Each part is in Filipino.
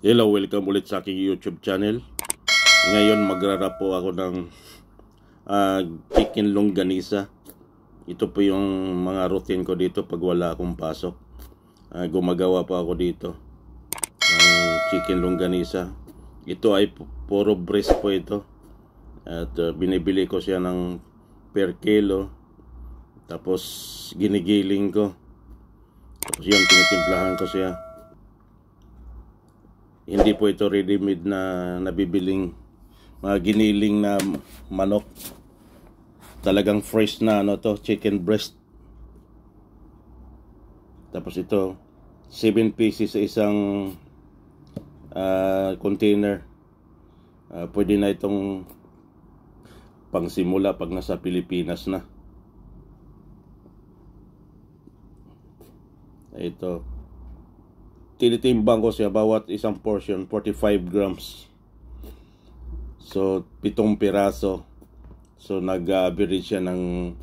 Hello, welcome ulit sa aking YouTube channel. Ngayon magrarap po ako ng chicken longganisa. Ito po yung mga routine ko dito pag wala akong pasok. Gumagawa po ako dito ng chicken longganisa. Ito ay puro breast po ito. At binibili ko siya ng per kilo. Tapos ginigiling ko. Tapos yun, tinitimplahan ko siya. Hindi po ito ready-made na nabibiling mga giniling na manok. Talagang fresh na chicken breast. Tapos ito 7 pieces sa isang container. Pwede na itong pangsimula pag nasa Pilipinas na. Ito, tinitimbang ko siya bawat isang portion 45 grams. So 7 piraso. So nag-average siya ng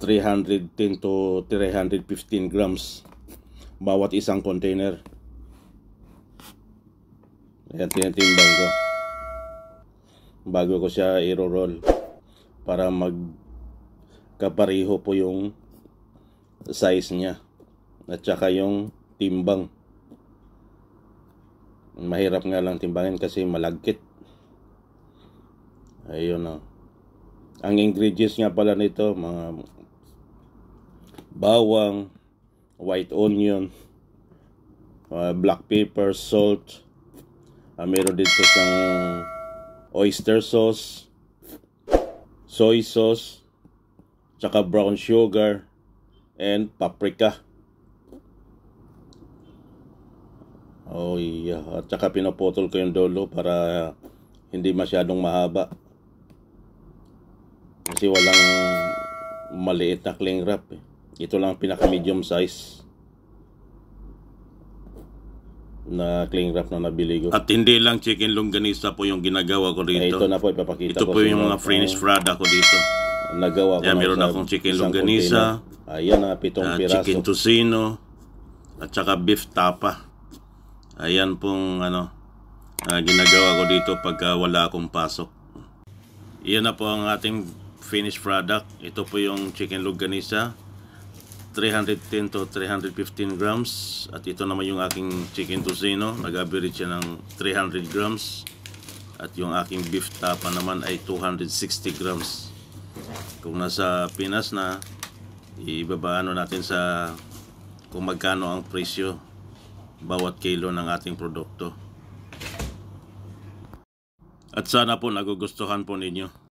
310 to 315 grams bawat isang container. Ayan, tinitimbang ko bago ko siya i-roll para magkapareho po yung size niya at saka yung timbang. Mahirap nga lang timbangin kasi malagkit. Ayun o. Ang ingredients nga pala nito, mga bawang, white onion, black pepper, salt, meron dito siyang oyster sauce, soy sauce, tsaka brown sugar, and paprika. Oh yeah, at saka pinaputol ko yung dulo para hindi masyadong mahaba. Kasi walang maliit na cling wrap eh. Ito lang pinaka medium size na cling wrap na nabili ko. At hindi lang chicken longganisa po yung ginagawa ko dito. Ito na po ipapakita ko. Ito po yung mga finished product ko dito. Nagawa ko. Meron akong chicken longganisa. Ayan na, 7 piraso. Chicken tocino at saka beef tapa. Ayan pong ginagawa ko dito pagka wala akong pasok. Iyan na po ang ating finished product. Ito po yung chicken longganisa, 310 to 315 grams. At ito naman yung aking chicken tocino, nag-average siya ng 300 grams. At yung aking beef tapa naman ay 260 grams. Kung nasa Pinas na, ibabaano natin sa kung magkano ang presyo bawat kilo ng ating produkto. At sana po nagugustuhan po ninyo.